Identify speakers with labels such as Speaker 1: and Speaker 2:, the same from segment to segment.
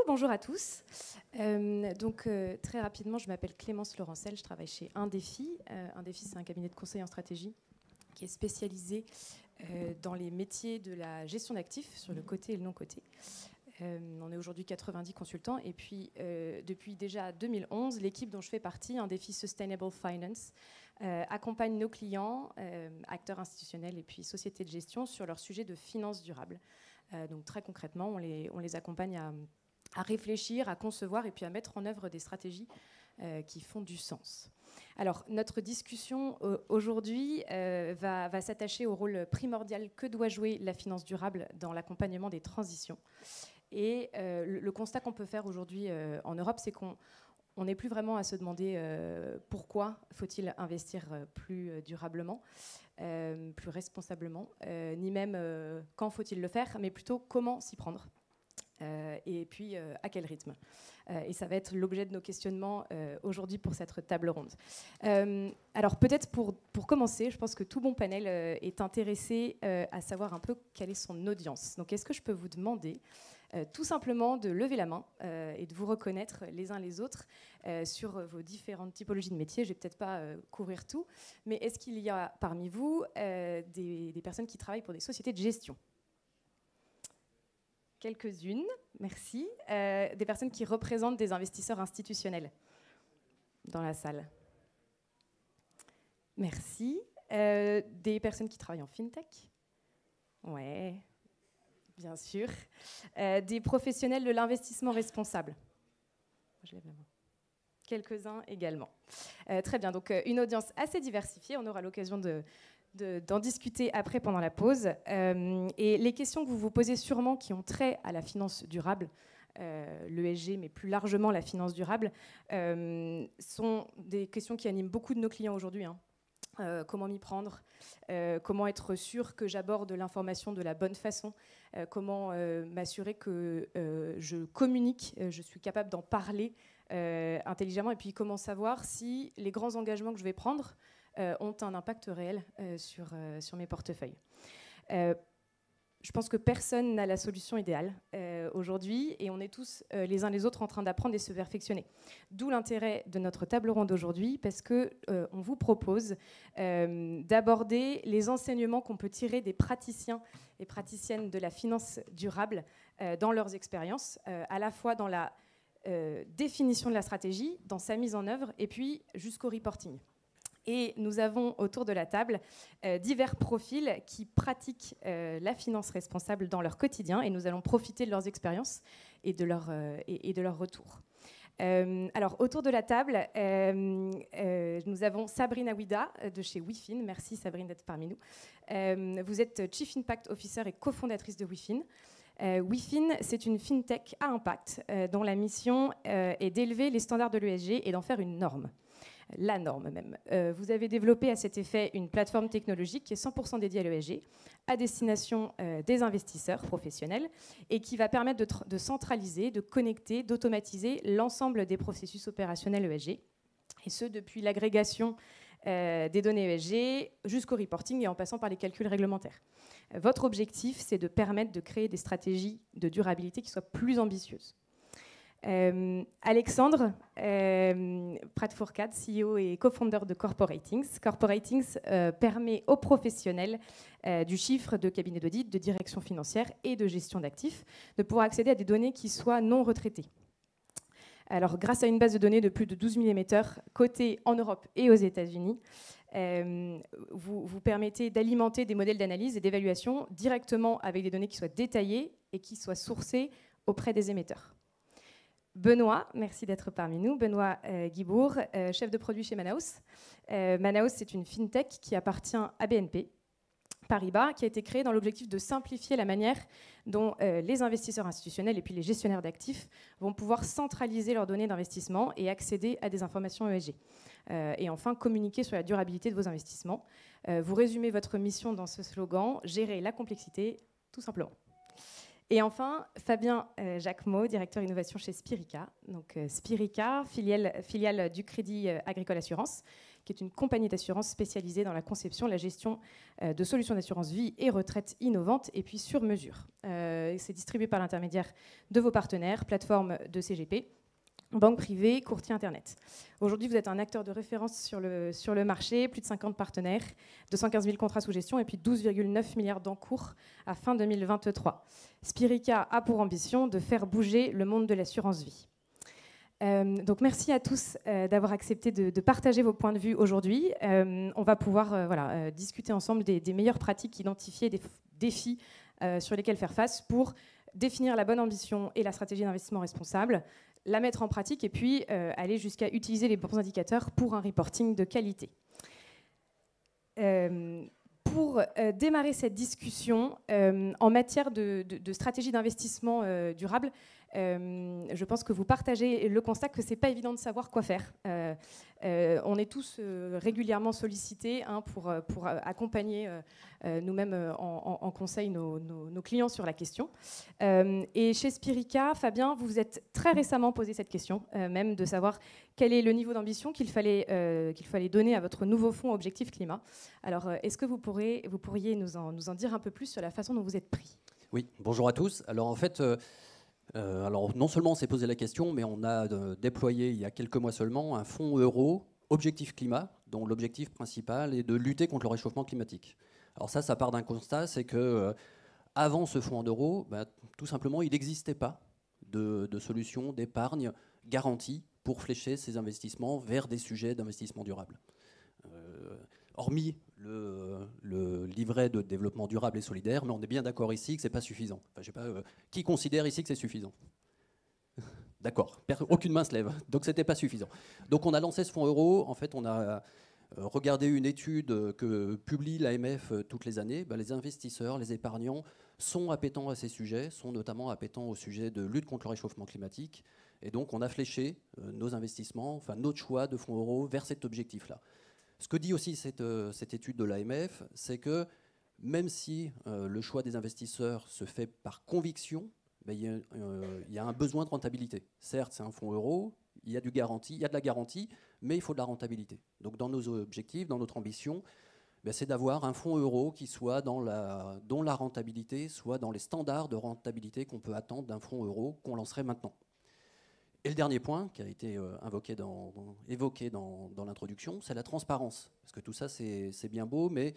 Speaker 1: bonjour à tous. Très rapidement, je m'appelle Clémence Laurencel, je travaille chez Indéfi. Indéfi, c'est un cabinet de conseil en stratégie qui est spécialisé dans les métiers de la gestion d'actifs, sur le côté et le non-côté. On est aujourd'hui 90 consultants et puis depuis déjà 2011, l'équipe dont je fais partie, Indéfi Sustainable Finance, accompagne nos clients, acteurs institutionnels et puis sociétés de gestion sur leur sujet de finances durables. Donc très concrètement, on les accompagne à réfléchir, à concevoir et puis à mettre en œuvre des stratégies qui font du sens. Alors, notre discussion aujourd'hui va s'attacher au rôle primordial que doit jouer la finance durable dans l'accompagnement des transitions. Et le constat qu'on peut faire aujourd'hui en Europe, c'est qu'on n'est plus vraiment à se demander pourquoi faut-il investir plus durablement, plus responsablement, ni même quand faut-il le faire, mais plutôt comment s'y prendre. Et puis à quel rythme. Et ça va être l'objet de nos questionnements aujourd'hui pour cette table ronde. Alors peut-être pour commencer, je pense que tout bon panel est intéressé à savoir un peu quelle est son audience. Donc est-ce que je peux vous demander tout simplement de lever la main et de vous reconnaître les uns les autres sur vos différentes typologies de métiers. Je ne vais peut-être pas couvrir tout, mais est-ce qu'il y a parmi vous des personnes qui travaillent pour des sociétés de gestion ? Quelques-unes, merci. Des personnes qui représentent des investisseurs institutionnels dans la salle. Merci. Des personnes qui travaillent en fintech. Ouais, bien sûr. Des professionnels de l'investissement responsable. Je lève la main. Quelques-uns également. Très bien, donc une audience assez diversifiée. On aura l'occasion d'en discuter après pendant la pause. Et les questions que vous vous posez sûrement qui ont trait à la finance durable, l'ESG, mais plus largement la finance durable, sont des questions qui animent beaucoup de nos clients aujourd'hui. Comment m'y prendre, comment être sûr que j'aborde l'information de la bonne façon, comment m'assurer que je communique, je suis capable d'en parler intelligemment, et puis comment savoir si les grands engagements que je vais prendre ont un impact réel sur mes portefeuilles. Je pense que personne n'a la solution idéale aujourd'hui et on est tous les uns les autres en train d'apprendre et se perfectionner. D'où l'intérêt de notre table ronde aujourd'hui parce qu'on vous propose d'aborder les enseignements qu'on peut tirer des praticiens et praticiennes de la finance durable dans leurs expériences, à la fois dans la définition de la stratégie, dans sa mise en œuvre et puis jusqu'au reporting. Et nous avons autour de la table divers profils qui pratiquent la finance responsable dans leur quotidien et nous allons profiter de leurs expériences et de leur retour. Alors, autour de la table, nous avons Sabrine Aouida de chez WeFin. Merci Sabrine d'être parmi nous. Vous êtes Chief Impact Officer et cofondatrice de WeFin. WeFin, c'est une fintech à impact dont la mission est d'élever les standards de l'ESG et d'en faire une norme. La norme même. Vous avez développé à cet effet une plateforme technologique qui est 100% dédiée à l'ESG, à destination des investisseurs professionnels, et qui va permettre de centraliser, de connecter, d'automatiser l'ensemble des processus opérationnels ESG, et ce depuis l'agrégation des données ESG jusqu'au reporting et en passant par les calculs réglementaires. Votre objectif, c'est de permettre de créer des stratégies de durabilité qui soient plus ambitieuses. Alexandre Prat-Fourcade, CEO et co-founder de Corporatings. Corporatings permet aux professionnels du chiffre de cabinet d'audit, de direction financière et de gestion d'actifs de pouvoir accéder à des données qui soient non retraitées. Alors, grâce à une base de données de plus de 12 000 émetteurs cotés en Europe et aux États-Unis, vous permettez d'alimenter des modèles d'analyse et d'évaluation directement avec des données qui soient détaillées et qui soient sourcées auprès des émetteurs. Benoît, merci d'être parmi nous. Benoît Guibourg, chef de produit chez Manaus. Manaus, c'est une fintech qui appartient à BNP Paribas, qui a été créée dans l'objectif de simplifier la manière dont les investisseurs institutionnels et puis les gestionnaires d'actifs vont pouvoir centraliser leurs données d'investissement et accéder à des informations ESG. Et enfin, communiquer sur la durabilité de vos investissements. Vous résumez votre mission dans ce slogan, gérer la complexité, tout simplement. Et enfin, Fabien Jacquemot, directeur innovation chez Spirica. Donc, Spirica, filiale du Crédit Agricole Assurance, qui est une compagnie d'assurance spécialisée dans la conception et la gestion de solutions d'assurance vie et retraite innovantes et puis sur mesure. C'est distribué par l'intermédiaire de vos partenaires, plateformes de CGP, banque privée, courtier Internet. Aujourd'hui, vous êtes un acteur de référence sur le marché, plus de 50 partenaires, 215 000 contrats sous gestion et puis 12,9 milliards d'encours à fin 2023. Spirica a pour ambition de faire bouger le monde de l'assurance vie. Donc merci à tous d'avoir accepté de partager vos points de vue aujourd'hui. On va pouvoir discuter ensemble des meilleures pratiques, identifier des défis sur lesquels faire face pour définir la bonne ambition et la stratégie d'investissement responsable, la mettre en pratique et puis aller jusqu'à utiliser les bons indicateurs pour un reporting de qualité. Pour démarrer cette discussion en matière de stratégie d'investissement durable, je pense que vous partagez le constat que ce n'est pas évident de savoir quoi faire. On est tous régulièrement sollicités pour accompagner nous-mêmes en conseil nos clients sur la question. Et chez Spirica, Fabien, vous vous êtes très récemment posé cette question, même de savoir quel est le niveau d'ambition qu'il fallait donner à votre nouveau fonds Objectif Climat. Alors, est-ce que vous pourriez nous en dire un peu plus sur la façon dont vous êtes pris?
Speaker 2: Oui, bonjour à tous. Alors en fait, non seulement on s'est posé la question, mais on a déployé il y a quelques mois seulement un fonds euro Objectif Climat, dont l'objectif principal est de lutter contre le réchauffement climatique. Alors ça part d'un constat, c'est que avant ce fonds en euros, tout simplement, il n'existait pas de solution d'épargne garantie pour flécher ces investissements vers des sujets d'investissement durable. Hormis le livret de développement durable et solidaire, mais on est bien d'accord ici que ce n'est pas suffisant. Enfin, je sais pas, qui considère ici que c'est suffisant? D'accord, aucune main se lève, donc ce n'était pas suffisant. Donc on a lancé ce fonds euro, en fait on a regardé une étude que publie l'AMF toutes les années. Les investisseurs, les épargnants sont appétents à ces sujets, sont notamment appétents au sujet de lutte contre le réchauffement climatique, et donc on a fléché nos investissements, enfin notre choix de fonds euro vers cet objectif-là. Ce que dit aussi cette étude de l'AMF, c'est que même si le choix des investisseurs se fait par conviction, il y a un besoin de rentabilité. Certes, c'est un fonds euro, il y a de la garantie, mais il faut de la rentabilité. Donc dans nos objectifs, dans notre ambition, c'est d'avoir un fonds euro qui soit dont la rentabilité soit dans les standards de rentabilité qu'on peut attendre d'un fonds euro qu'on lancerait maintenant. Et le dernier point qui a été évoqué dans l'introduction, c'est la transparence. Parce que tout ça, c'est bien beau, mais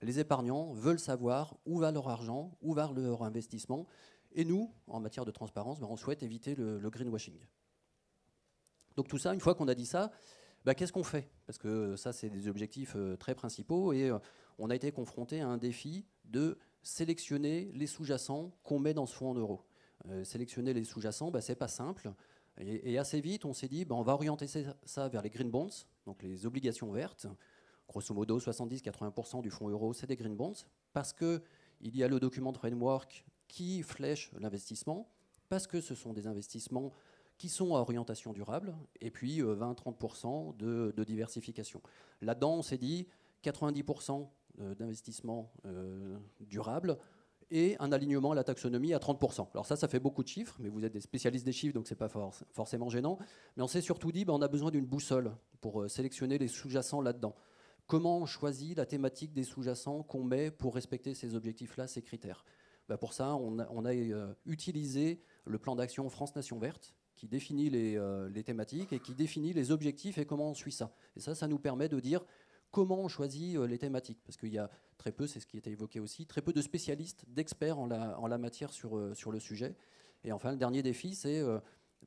Speaker 2: les épargnants veulent savoir où va leur argent, où va leur investissement. Et nous, en matière de transparence, on souhaite éviter le greenwashing. Donc tout ça, une fois qu'on a dit ça, qu'est-ce qu'on fait? Parce que ça, c'est des objectifs très principaux. Et on a été confronté à un défi de sélectionner les sous-jacents qu'on met dans ce fonds en euros. Sélectionner les sous-jacents, c'est pas simple. Et assez vite, on s'est dit, on va orienter ça vers les green bonds, donc les obligations vertes. Grosso modo, 70-80% du fonds euro, c'est des green bonds, parce qu'il y a le document de framework qui flèche l'investissement, parce que ce sont des investissements qui sont à orientation durable, et puis 20-30% de diversification. Là-dedans, on s'est dit 90% d'investissement durable, et un alignement à la taxonomie à 30%. Alors ça fait beaucoup de chiffres, mais vous êtes des spécialistes des chiffres, donc ce n'est pas forcément gênant. Mais on s'est surtout dit, on a besoin d'une boussole pour sélectionner les sous-jacents là-dedans. Comment on choisit la thématique des sous-jacents qu'on met pour respecter ces objectifs-là, ces critères? Pour ça, on a utilisé le plan d'action France Nation Verte, qui définit les thématiques et qui définit les objectifs et comment on suit ça. Et ça nous permet de dire comment on choisit les thématiques, parce qu'il y a très peu, c'est ce qui était évoqué aussi, très peu de spécialistes, d'experts en la matière sur le sujet. Et enfin, le dernier défi, c'est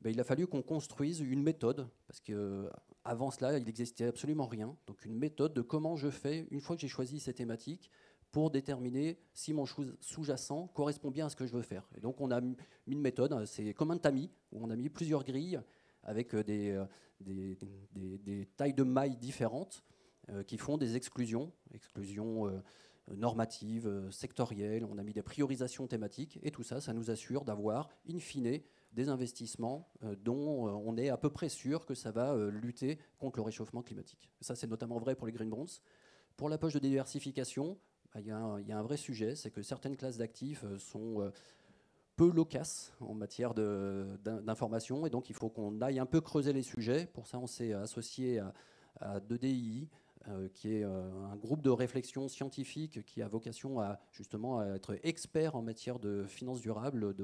Speaker 2: il a fallu qu'on construise une méthode, parce qu'avant cela, il n'existait absolument rien. Donc une méthode de comment je fais, une fois que j'ai choisi ces thématiques, pour déterminer si mon sous-jacent correspond bien à ce que je veux faire. Et donc on a mis une méthode, c'est comme un tamis, où on a mis plusieurs grilles avec des tailles de mailles différentes, qui font des exclusions normatives, sectorielles. On a mis des priorisations thématiques et tout ça, ça nous assure d'avoir, in fine, des investissements dont on est à peu près sûr que ça va lutter contre le réchauffement climatique. Ça, c'est notamment vrai pour les green bonds. Pour la poche de diversification, il y a un vrai sujet, c'est que certaines classes d'actifs sont peu loquaces en matière d'information, et donc il faut qu'on aille un peu creuser les sujets. Pour ça, on s'est associé à 2DI, qui est un groupe de réflexion scientifique qui a vocation à justement à être expert en matière de finances durables,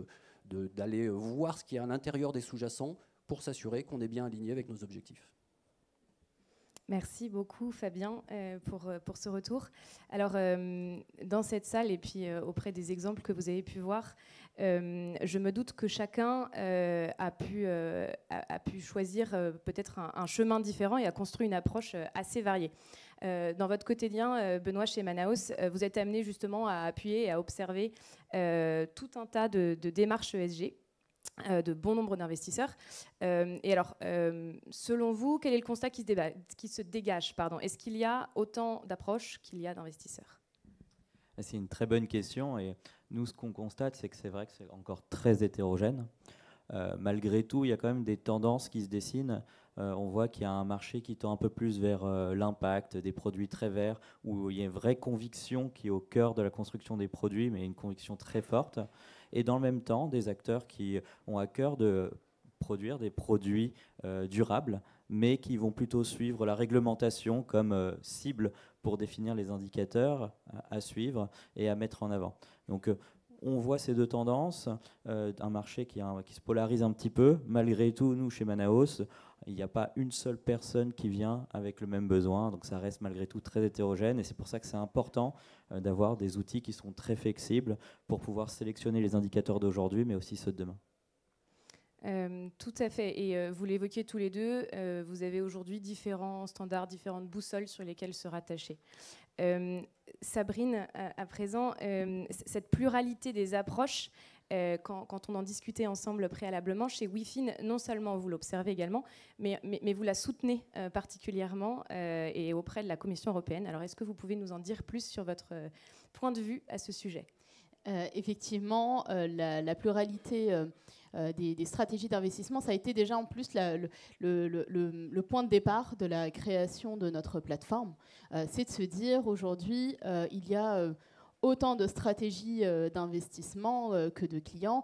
Speaker 2: d'aller voir ce qu'il y a à l'intérieur des sous-jacents pour s'assurer qu'on est bien aligné avec nos objectifs.
Speaker 1: Merci beaucoup Fabien pour ce retour. Alors dans cette salle et puis auprès des exemples que vous avez pu voir, je me doute que chacun a pu choisir peut-être un chemin différent et a construit une approche assez variée. Dans votre quotidien, Benoît, chez Manaos, vous êtes amené justement à appuyer et à observer tout un tas de démarches ESG de bon nombre d'investisseurs. Et alors, selon vous, quel est le constat qui se dégage Est-ce qu'il y a autant d'approches qu'il y a d'investisseurs?
Speaker 3: C'est une très bonne question. Et nous, ce qu'on constate, c'est que c'est vrai que c'est encore très hétérogène. Malgré tout, il y a quand même des tendances qui se dessinent. On voit qu'il y a un marché qui tend un peu plus vers l'impact, des produits très verts, où il y a une vraie conviction qui est au cœur de la construction des produits, mais une conviction très forte. Et dans le même temps, des acteurs qui ont à cœur de produire des produits durables, mais qui vont plutôt suivre la réglementation comme cible pour définir les indicateurs à suivre et à mettre en avant. Donc, on voit ces deux tendances, un marché qui se polarise un petit peu. Malgré tout, nous, chez Manaos, il n'y a pas une seule personne qui vient avec le même besoin. Donc ça reste malgré tout très hétérogène. Et c'est pour ça que c'est important d'avoir des outils qui sont très flexibles pour pouvoir sélectionner les indicateurs d'aujourd'hui, mais aussi ceux de demain.
Speaker 1: Tout à fait. Et vous l'évoquiez tous les deux, vous avez aujourd'hui différents standards, différentes boussoles sur lesquelles se rattacher. Sabrine, à présent, cette pluralité des approches, quand on en discutait ensemble préalablement, chez WIFIN, non seulement vous l'observez également, mais vous la soutenez particulièrement et auprès de la Commission européenne. Alors, est-ce que vous pouvez nous en dire plus sur votre point de vue à ce sujet ?
Speaker 4: Effectivement, la pluralité des stratégies d'investissement, ça a été déjà en plus le point de départ de la création de notre plateforme. C'est de se dire aujourd'hui, il y a autant de stratégies d'investissement que de clients.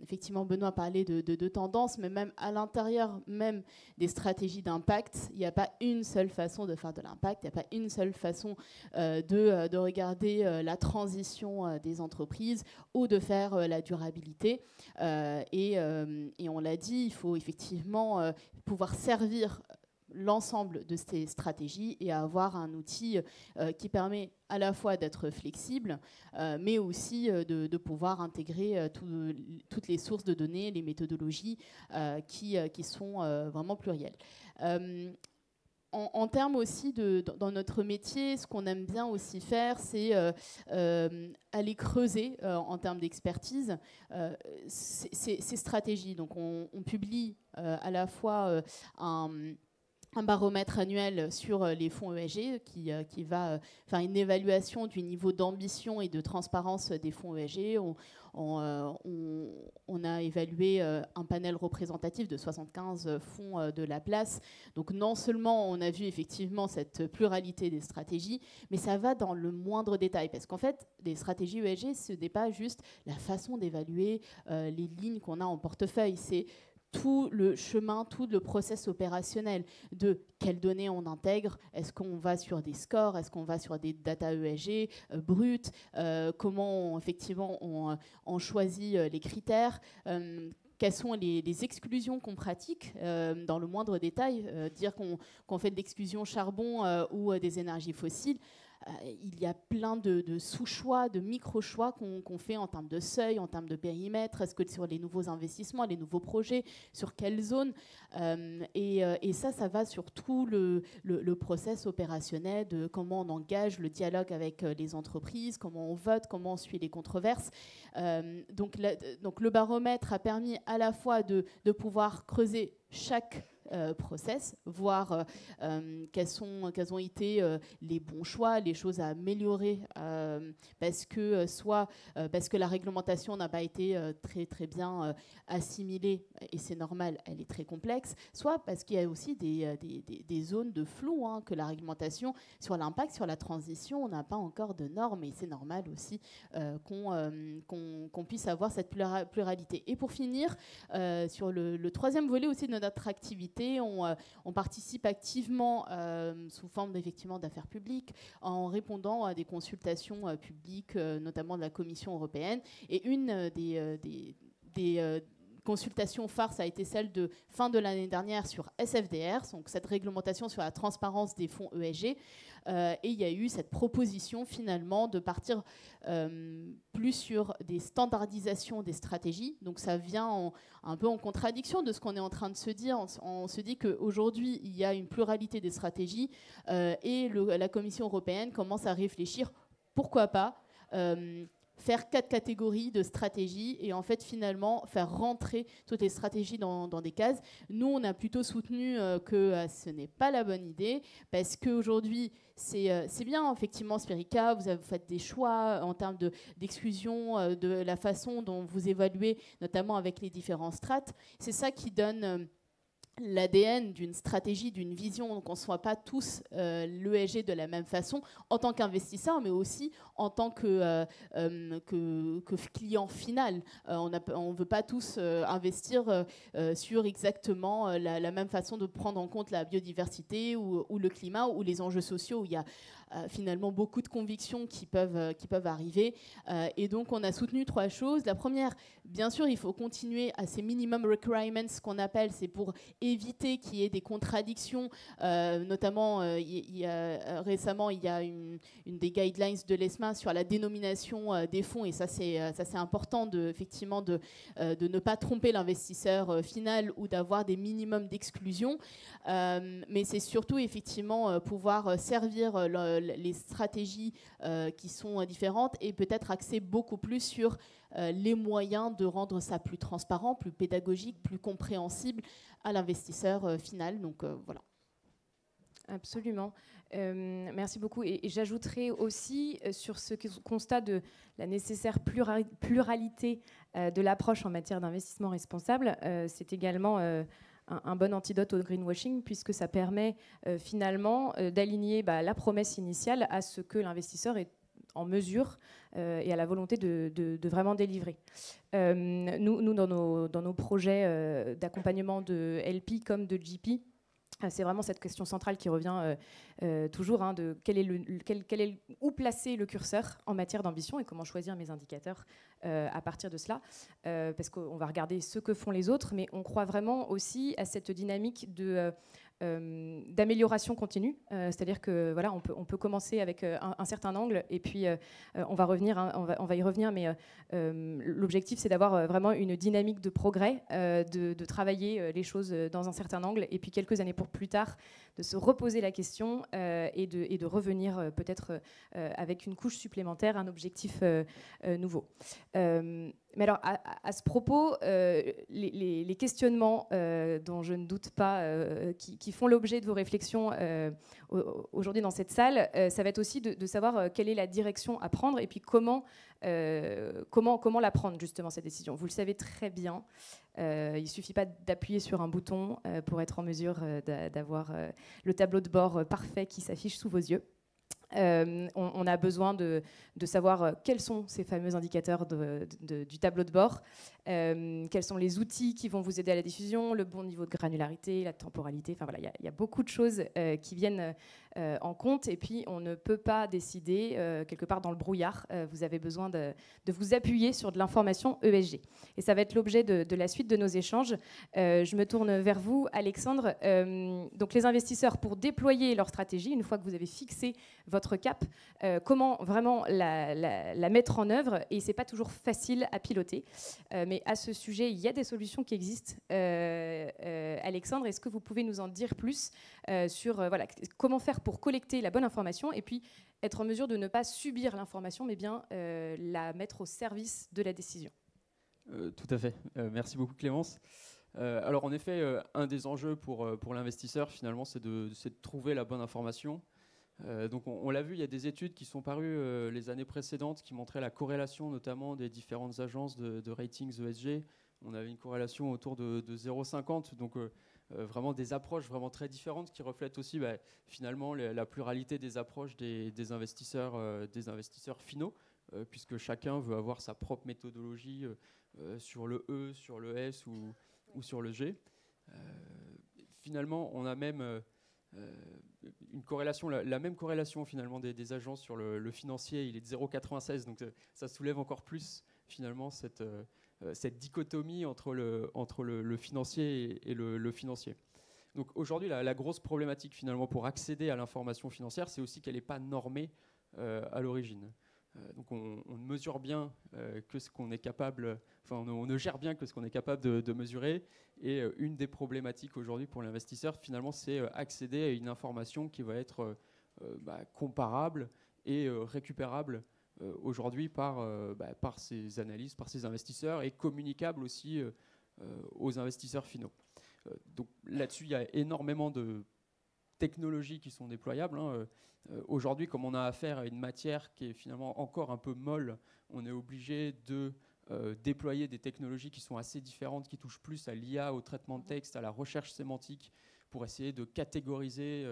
Speaker 4: Effectivement, Benoît parlait de tendances, mais même à l'intérieur même des stratégies d'impact, il n'y a pas une seule façon de faire de l'impact, il n'y a pas une seule façon de regarder la transition des entreprises ou de faire la durabilité. Et on l'a dit, il faut effectivement pouvoir servir l'ensemble de ces stratégies et avoir un outil qui permet à la fois d'être flexible, mais aussi de pouvoir intégrer toutes les sources de données, les méthodologies qui sont vraiment plurielles. En termes aussi dans notre métier, ce qu'on aime bien aussi faire, c'est aller creuser en termes d'expertise ces stratégies. Donc on publie à la fois un baromètre annuel sur les fonds ESG qui va faire une évaluation du niveau d'ambition et de transparence des fonds ESG. On a évalué un panel représentatif de 75 fonds de la place. Donc non seulement on a vu effectivement cette pluralité des stratégies, mais ça va dans le moindre détail. Parce qu'en fait, les stratégies ESG, ce n'est pas juste la façon d'évaluer les lignes qu'on a en portefeuille. C'est tout le chemin, tout le process opérationnel de quelles données on intègre, est-ce qu'on va sur des scores, est-ce qu'on va sur des data ESG brutes, comment effectivement on choisit les critères, quelles sont les exclusions qu'on pratique dans le moindre détail, dire qu'on fait de l'exclusion charbon ou des énergies fossiles. Il y a plein de sous-choix, de micro-choix qu'on fait en termes de seuil, en termes de périmètre. Est-ce que sur les nouveaux investissements, les nouveaux projets, sur quelle zone et ça va sur tout le process opérationnel de comment on engage le dialogue avec les entreprises, comment on vote, comment on suit les controverses. Donc le baromètre a permis à la fois de pouvoir creuser chaque process, voir quels ont été les bons choix, les choses à améliorer parce que la réglementation n'a pas été très bien assimilée et c'est normal, elle est très complexe, soit parce qu'il y a aussi des zones de flou que la réglementation sur l'impact, sur la transition, on n'a pas encore de normes et c'est normal aussi qu'on puisse avoir cette pluralité. Et pour finir, sur le troisième volet aussi de notre activité, biodiversité. On participe activement sous forme effectivement d'affaires publiques en répondant à des consultations publiques, notamment de la Commission européenne. Et une des consultation phare, ça a été celle de fin de l'année dernière sur SFDR, donc cette réglementation sur la transparence des fonds ESG. Et il y a eu cette proposition finalement de partir plus sur des standardisations des stratégies. Donc ça vient un peu en contradiction de ce qu'on est en train de se dire. On se dit qu'aujourd'hui, il y a une pluralité des stratégies et la Commission européenne commence à réfléchir, pourquoi pas faire 4 catégories de stratégies et en fait finalement faire rentrer toutes les stratégies dans des cases. Nous, on a plutôt soutenu que ce n'est pas la bonne idée parce qu'aujourd'hui, c'est bien effectivement Sperica, vous faites des choix en termes d'exclusion, de la façon dont vous évaluez, notamment avec les différents strates. C'est ça qui donne l'ADN d'une stratégie, d'une vision, donc on ne soit pas tous l'ESG de la même façon en tant qu'investisseur, mais aussi en tant que client final. On ne veut pas tous investir sur exactement la même façon de prendre en compte la biodiversité ou le climat ou les enjeux sociaux où il y a finalement beaucoup de convictions qui peuvent arriver. Et donc, on a soutenu 3 choses. La première, bien sûr, il faut continuer à ces minimum requirements, qu'on appelle, c'est pour éviter qu'il y ait des contradictions. Notamment, récemment, il y a une des guidelines de l'ESMA sur la dénomination des fonds. Et ça, c'est important effectivement de ne pas tromper l'investisseur final ou d'avoir des minimums d'exclusion. Mais c'est surtout, effectivement, pouvoir servir les stratégies qui sont différentes et peut-être axer beaucoup plus sur les moyens de rendre ça plus transparent, plus pédagogique, plus compréhensible à l'investisseur final. Donc voilà.
Speaker 1: Absolument. Merci beaucoup. Et j'ajouterai aussi sur ce constat de la nécessaire pluralité de l'approche en matière d'investissement responsable. C'est également un bon antidote au greenwashing, puisque ça permet finalement d'aligner la promesse initiale à ce que l'investisseur est en mesure et à la volonté de vraiment délivrer. Nous dans nos projets d'accompagnement de LP comme de GP, c'est vraiment cette question centrale qui revient toujours, de où placer le curseur en matière d'ambition et comment choisir mes indicateurs à partir de cela. Parce qu'on va regarder ce que font les autres, mais on croit vraiment aussi à cette dynamique d'amélioration continue. C'est-à-dire que voilà, on peut commencer avec un certain angle et puis on va y revenir, mais l'objectif c'est d'avoir vraiment une dynamique de progrès, de travailler les choses dans un certain angle et puis quelques années plus tard de se reposer la question et de revenir peut-être avec une couche supplémentaire, un objectif nouveau. Mais alors, à ce propos, les questionnements dont je ne doute pas, qui font l'objet de vos réflexions aujourd'hui dans cette salle, ça va être aussi de savoir quelle est la direction à prendre et puis comment la prendre, justement, cette décision. Vous le savez très bien, il ne suffit pas d'appuyer sur un bouton pour être en mesure d'avoir le tableau de bord parfait qui s'affiche sous vos yeux. On a besoin de savoir quels sont ces fameux indicateurs du tableau de bord, quels sont les outils qui vont vous aider à la diffusion, le bon niveau de granularité, la temporalité. Enfin voilà, il y a beaucoup de choses qui viennent en compte. Et puis on ne peut pas décider quelque part dans le brouillard. Vous avez besoin de vous appuyer sur de l'information ESG. Et ça va être l'objet de la suite de nos échanges. Je me tourne vers vous, Alexandre. Donc les investisseurs, pour déployer leur stratégie, une fois que vous avez fixé votre cap, comment vraiment la mettre en œuvre, et c'est pas toujours facile à piloter, mais à ce sujet il y a des solutions qui existent. Alexandre, est-ce que vous pouvez nous en dire plus sur voilà, comment faire pour collecter la bonne information et puis être en mesure de ne pas subir l'information mais bien la mettre au service de la décision?
Speaker 5: Tout à fait, merci beaucoup Clémence. Alors en effet, un des enjeux pour l'investisseur finalement c'est de trouver la bonne information. Donc on l'a vu, il y a des études qui sont parues les années précédentes qui montraient la corrélation notamment des différentes agences de ratings ESG. On avait une corrélation autour de 0,50, donc vraiment des approches vraiment très différentes qui reflètent aussi finalement la pluralité des approches des investisseurs finaux, puisque chacun veut avoir sa propre méthodologie sur le E, sur le S ou sur le G. finalement, on a même une corrélation, la même corrélation finalement des agences sur le financier, il est de 0,96, donc ça soulève encore plus finalement cette dichotomie entre le financier et le financier. Donc aujourd'hui, la grosse problématique finalement pour accéder à l'information financière, c'est aussi qu'elle n'est pas normée à l'origine. Donc on mesure bien que ce qu'on est capable, enfin on ne gère bien que ce qu'on est capable de mesurer. Et une des problématiques aujourd'hui pour l'investisseur, finalement, c'est accéder à une information qui va être comparable et récupérable aujourd'hui par ces analystes, par ces investisseurs, et communicable aussi aux investisseurs finaux. Donc là-dessus, il y a énormément de technologies qui sont déployables. Aujourd'hui, comme on a affaire à une matière qui est finalement encore un peu molle, on est obligé de déployer des technologies qui sont assez différentes, qui touchent plus à l'IA, au traitement de texte, à la recherche sémantique, pour essayer de catégoriser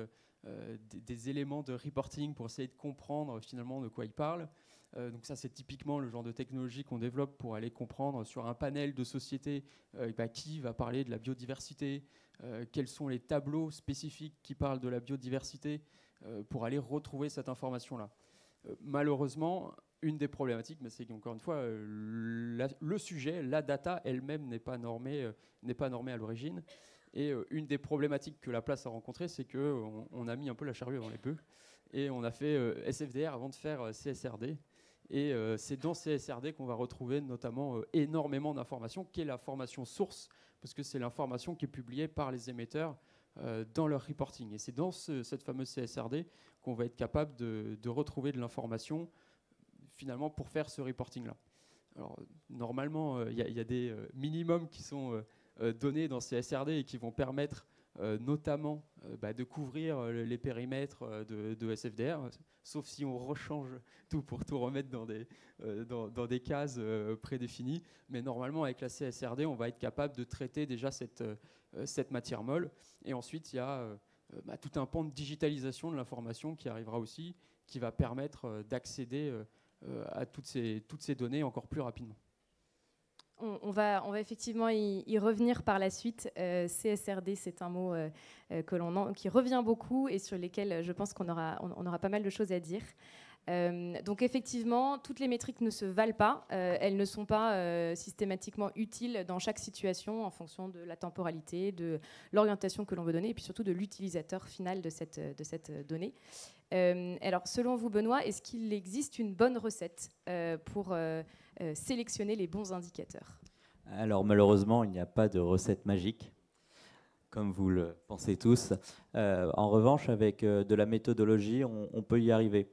Speaker 5: des éléments de reporting, pour essayer de comprendre finalement de quoi ils parlent. Donc ça, c'est typiquement le genre de technologie qu'on développe pour aller comprendre sur un panel de sociétés qui va parler de la biodiversité, quels sont les tableaux spécifiques qui parlent de la biodiversité, pour aller retrouver cette information-là. Malheureusement, une des problématiques, mais c'est qu'encore une fois, le sujet, la data elle-même n'est pas normée à l'origine. Et une des problématiques que la place a rencontrées, c'est qu'on a mis un peu la charrue avant les bœufs, et on a fait SFDR avant de faire CSRD. Et c'est dans CSRD qu'on va retrouver notamment énormément d'informations, qui est l'information source, parce que c'est l'information qui est publiée par les émetteurs dans leur reporting. Et c'est dans cette fameuse CSRD qu'on va être capable de retrouver de l'information finalement pour faire ce reporting-là. Alors normalement, il y a des minimums qui sont donnés dans CSRD et qui vont permettre notamment de couvrir les périmètres de SFDR, sauf si on rechange tout pour tout remettre dans des cases prédéfinies. Mais normalement, avec la CSRD, on va être capable de traiter déjà cette matière molle. Et ensuite, il y a tout un pan de digitalisation de l'information qui arrivera aussi, qui va permettre d'accéder à toutes ces données encore plus rapidement.
Speaker 1: On va effectivement y revenir par la suite. CSRD, c'est un mot qui revient beaucoup et sur lesquels je pense qu'on aura pas mal de choses à dire. Donc effectivement, toutes les métriques ne se valent pas. Elles ne sont pas systématiquement utiles dans chaque situation en fonction de la temporalité, de l'orientation que l'on veut donner et puis surtout de l'utilisateur final de cette donnée. Alors, selon vous, Benoît, est-ce qu'il existe une bonne recette pour sélectionner les bons indicateurs?
Speaker 3: Alors, malheureusement, il n'y a pas de recette magique, comme vous le pensez tous. En revanche, avec de la méthodologie, on peut y arriver.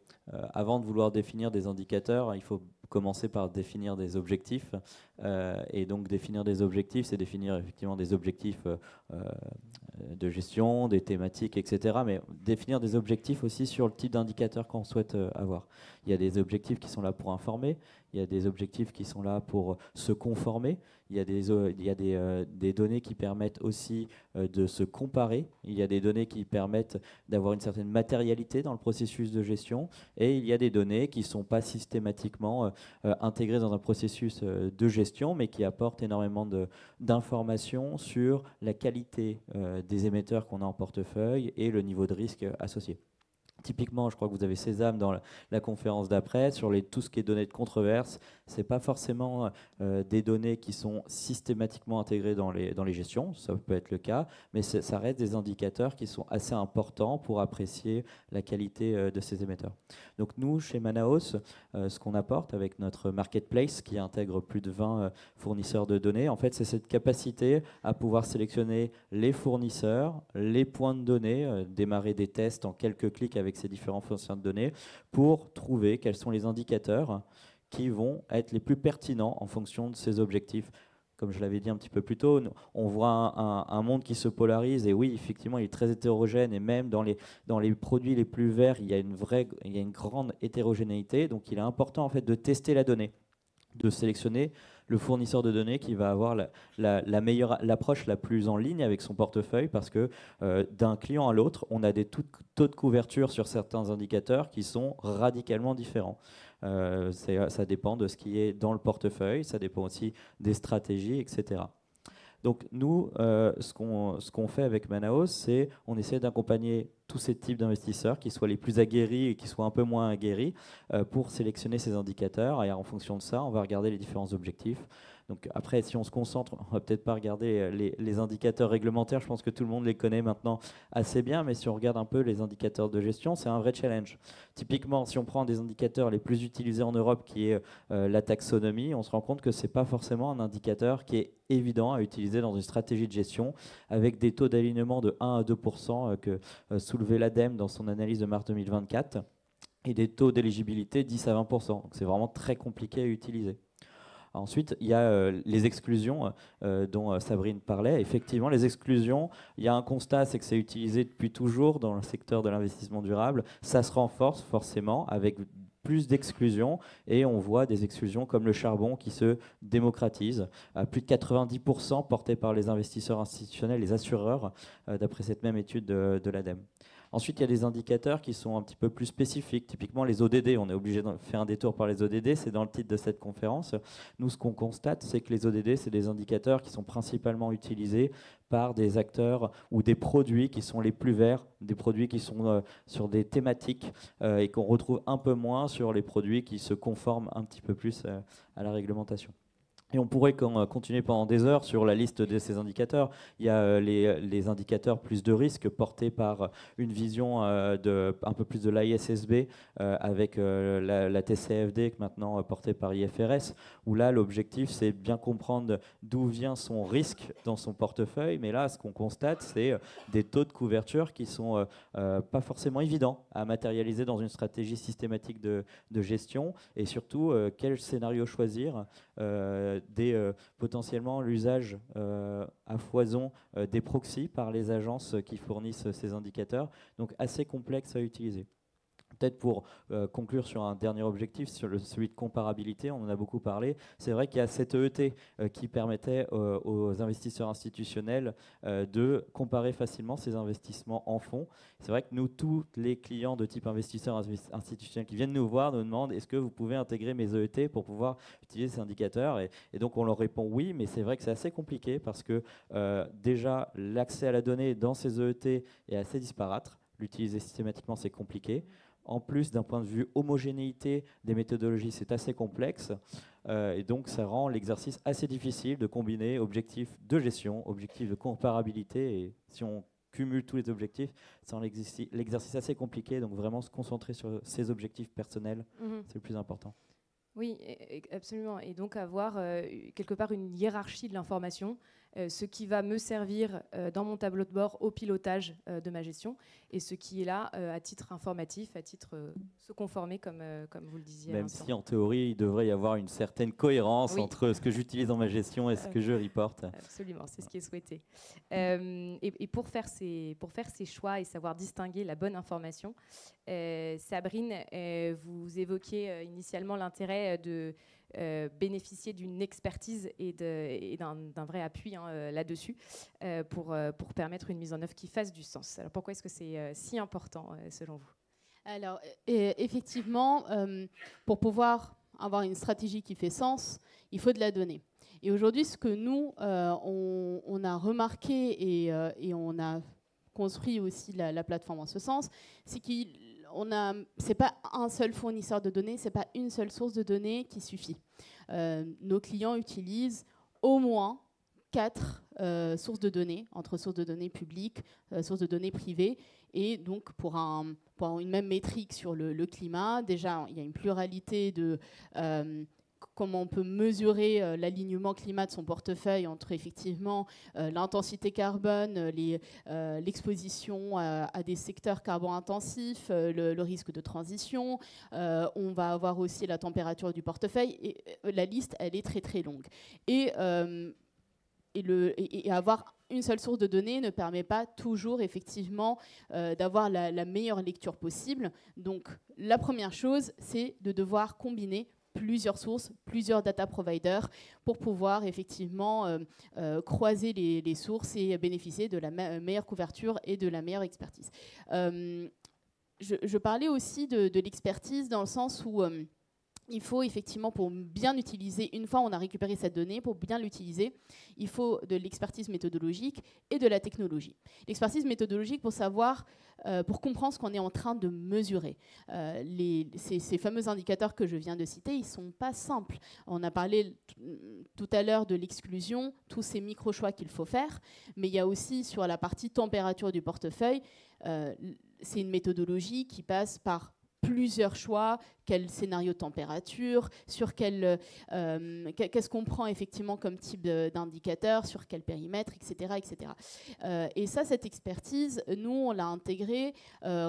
Speaker 3: Avant de vouloir définir des indicateurs, il faut commencer par définir des objectifs. Et donc, définir des objectifs, c'est définir effectivement des objectifs de gestion, des thématiques, etc. Mais définir des objectifs aussi sur le type d'indicateur qu'on souhaite avoir. Il y a des objectifs qui sont là pour informer, il y a des objectifs qui sont là pour se conformer, il y a des données qui permettent aussi de se comparer, il y a des données qui permettent d'avoir une certaine matérialité dans le processus de gestion, et il y a des données qui ne sont pas systématiquement intégrées dans un processus de gestion, mais qui apportent énormément d'informations sur la qualité des émetteurs qu'on a en portefeuille et le niveau de risque associé. Typiquement, je crois que vous avez Sésame dans la conférence d'après, sur tout ce qui est données de controverse. Ce n'est pas forcément des données qui sont systématiquement intégrées dans les gestions, ça peut être le cas, mais ça reste des indicateurs qui sont assez importants pour apprécier la qualité de ces émetteurs. Donc nous, chez Manaos, ce qu'on apporte avec notre marketplace qui intègre plus de 20 fournisseurs de données, en fait, c'est cette capacité à pouvoir sélectionner les fournisseurs, les points de données, démarrer des tests en quelques clics avec ces différents fournisseurs de données pour trouver quels sont les indicateurs qui vont être les plus pertinents en fonction de ces objectifs. Comme je l'avais dit un petit peu plus tôt, on voit un monde qui se polarise et oui, effectivement, il est très hétérogène et même dans les produits les plus verts, il y a une grande hétérogénéité. Donc, il est important en fait de tester la donnée, de sélectionner le fournisseur de données qui va avoir l'approche la plus en ligne avec son portefeuille parce que d'un client à l'autre, on a des taux de couverture sur certains indicateurs qui sont radicalement différents. Ça dépend de ce qui est dans le portefeuille, ça dépend aussi des stratégies, etc. Donc nous, ce qu'on fait avec Manaos, c'est on essaie d'accompagner tous ces types d'investisseurs, qui soient les plus aguerris et qui soient un peu moins aguerris, pour sélectionner ces indicateurs. Et en fonction de ça, on va regarder les différents objectifs. Donc après, si on se concentre, on va peut-être pas regarder les indicateurs réglementaires. Je pense que tout le monde les connaît maintenant assez bien, mais si on regarde un peu les indicateurs de gestion, c'est un vrai challenge. Typiquement, si on prend des indicateurs les plus utilisés en Europe, qui est la taxonomie, on se rend compte que c'est pas forcément un indicateur qui est évident à utiliser dans une stratégie de gestion, avec des taux d'alignement de 1 à 2% que soulevait l'ADEME dans son analyse de mars 2024, et des taux d'éligibilité 10 à 20%. Donc c'est vraiment très compliqué à utiliser. Ensuite, il y a les exclusions dont Sabrine parlait. Effectivement, les exclusions, il y a un constat, c'est que c'est utilisé depuis toujours dans le secteur de l'investissement durable. Ça se renforce forcément avec plus d'exclusions, et on voit des exclusions comme le charbon qui se démocratise, à plus de 90% portés par les investisseurs institutionnels, les assureurs, d'après cette même étude de l'ADEME. Ensuite, il y a des indicateurs qui sont un petit peu plus spécifiques, typiquement les ODD. On est obligé de faire un détour par les ODD, c'est dans le titre de cette conférence. Nous, ce qu'on constate, c'est que les ODD, c'est des indicateurs qui sont principalement utilisés par des acteurs ou des produits qui sont les plus verts, des produits qui sont sur des thématiques et qu'on retrouve un peu moins sur les produits qui se conforment un petit peu plus à la réglementation. Et on pourrait continuer pendant des heures sur la liste de ces indicateurs. Il y a les indicateurs plus de risque portés par une vision un peu plus de l'ISSB avec la TCFD maintenant portée par IFRS, où là l'objectif c'est bien comprendre d'où vient son risque dans son portefeuille. Mais là ce qu'on constate c'est des taux de couverture qui sont pas forcément évidents à matérialiser dans une stratégie systématique de gestion, et surtout quel scénario choisir. Potentiellement l'usage à foison des proxys par les agences qui fournissent ces indicateurs, donc assez complexe à utiliser. Peut-être pour conclure sur un dernier objectif, sur celui de comparabilité, on en a beaucoup parlé. C'est vrai qu'il y a cette EET qui permettait aux investisseurs institutionnels de comparer facilement ces investissements en fonds. C'est vrai que nous, tous les clients de type investisseurs institutionnels qui viennent nous voir nous demandent est-ce que vous pouvez intégrer mes EET pour pouvoir utiliser ces indicateurs, et donc on leur répond oui, mais c'est vrai que c'est assez compliqué parce que déjà l'accès à la donnée dans ces EET est assez disparate. L'utiliser systématiquement, c'est compliqué. En plus, d'un point de vue homogénéité des méthodologies, c'est assez complexe. Et donc, ça rend l'exercice assez difficile de combiner objectifs de gestion, objectifs de comparabilité. Et si on cumule tous les objectifs, ça rend l'exercice assez compliqué. Donc, vraiment se concentrer sur ses objectifs personnels, c'est le plus important.
Speaker 1: Oui, absolument. Et donc avoir quelque part une hiérarchie de l'information, ce qui va me servir dans mon tableau de bord au pilotage de ma gestion, et ce qui est là à titre informatif, à titre se conformer, comme vous le disiez.
Speaker 3: Même si en théorie, il devrait y avoir une certaine cohérence entre ce que j'utilise dans ma gestion et ce que je reporte.
Speaker 1: Absolument, c'est ce qui est souhaité. Et pour faire ces choix et savoir distinguer la bonne information, Sabrine, vous évoquiez initialement l'intérêt de bénéficier d'une expertise et d'un vrai appui là-dessus pour permettre une mise en œuvre qui fasse du sens. Alors pourquoi est-ce que c'est si important selon vous ?
Speaker 4: Alors effectivement, pour pouvoir avoir une stratégie qui fait sens, il faut de la donnée. Et aujourd'hui, ce que nous, on a remarqué et on a construit aussi la plateforme en ce sens, c'est c'est pas un seul fournisseur de données, c'est pas une seule source de données qui suffit. Nos clients utilisent au moins 4 sources de données, entre sources de données publiques, sources de données privées, et donc pour une même métrique sur le climat, déjà il y a une pluralité de comment on peut mesurer l'alignement climat de son portefeuille entre effectivement l'intensité carbone, l'exposition à des secteurs carbone-intensifs, le risque de transition. On va avoir aussi la température du portefeuille. Et la liste, elle est très très longue. Et avoir une seule source de données ne permet pas toujours effectivement d'avoir la meilleure lecture possible. Donc la première chose, c'est de devoir combiner plusieurs sources, plusieurs data providers pour pouvoir effectivement croiser les sources et bénéficier de la meilleure couverture et de la meilleure expertise. Je parlais aussi de l'expertise dans le sens où il faut effectivement, pour bien utiliser, une fois on a récupéré cette donnée, pour bien l'utiliser, il faut de l'expertise méthodologique et de la technologie. L'expertise méthodologique pour savoir, pour comprendre ce qu'on est en train de mesurer. Ces fameux indicateurs que je viens de citer, ils ne sont pas simples. On a parlé tout à l'heure de l'exclusion, tous ces micro-choix qu'il faut faire, mais il y a aussi sur la partie température du portefeuille, c'est une méthodologie qui passe par plusieurs choix, quel scénario de température, sur qu'est-ce qu'on prend effectivement comme type d'indicateur, sur quel périmètre, etc. etc. Et ça, cette expertise, nous, on l'a intégrée